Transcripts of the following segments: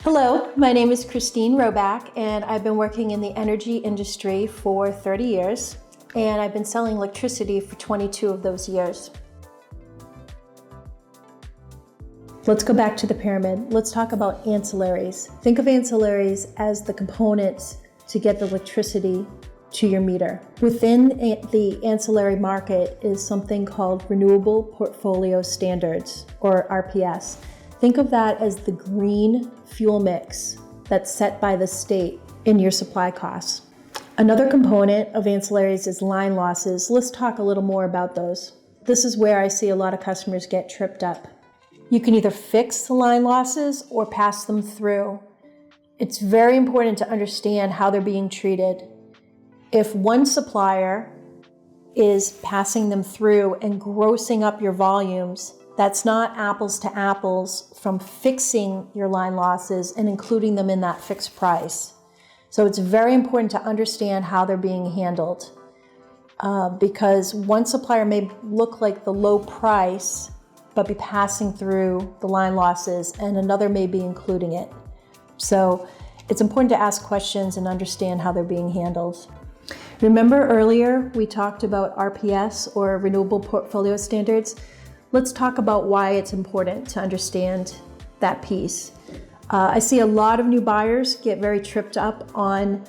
Hello, my name is Kristine Robak, and I've been working in the energy industry for 30 years, and I've been selling electricity for 22 of those years. Let's go back to the pyramid. Let's talk about ancillaries. Think of ancillaries as the components to get the electricity to your meter. Within the ancillary market is something called Renewable Portfolio Standards, or RPS. Think of that as the green fuel mix that's set by the state in your supply costs. Another component of ancillaries is line losses. Let's talk a little more about those. This is where I see a lot of customers get tripped up. You can either fix the line losses or pass them through. It's very important to understand how they're being treated. If one supplier is passing them through and grossing up your volumes, that's not apples to apples from fixing your line losses and including them in that fixed price. So it's very important to understand how they're being handled because one supplier may look like the low price but be passing through the line losses, and another may be including it. So it's important to ask questions and understand how they're being handled. Remember earlier we talked about RPS, or Renewable Portfolio Standards? Let's talk about why it's important to understand that piece. I see a lot of new buyers get very tripped up on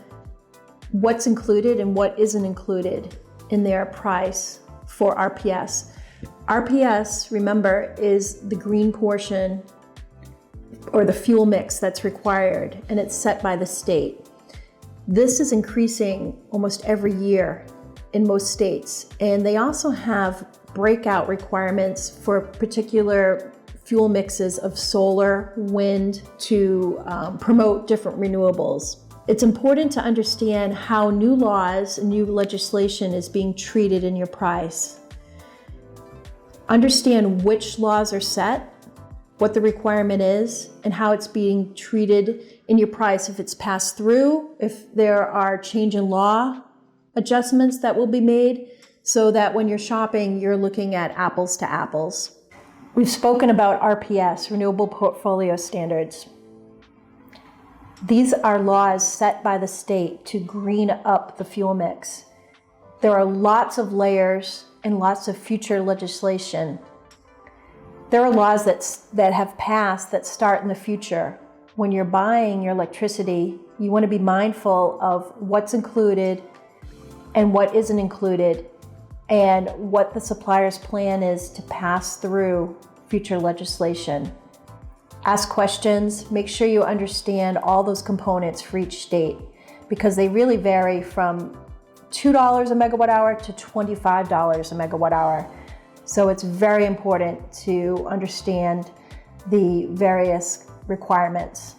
what's included and what isn't included in their price for RPS. RPS, remember, is the green portion or the fuel mix that's required, and it's set by the state. This is increasing almost every year in most states, and they also have breakout requirements for particular fuel mixes of solar, wind to promote different renewables. It's important to understand how new laws and new legislation is being treated in your price. Understand which laws are set, what the requirement is, and how it's being treated in your price, if it's passed through, if there are change in law adjustments that will be made, so that when you're shopping, you're looking at apples to apples. We've spoken about RPS, Renewable Portfolio Standards. These are laws set by the state to green up the fuel mix. There are lots of layers and lots of future legislation. There are laws that have passed that start in the future. When you're buying your electricity, you want to be mindful of what's included and what isn't included, and what the supplier's plan is to pass through future legislation. Ask questions, make sure you understand all those components for each state, because they really vary from $2 a megawatt hour to $25 a megawatt hour. So it's very important to understand the various requirements.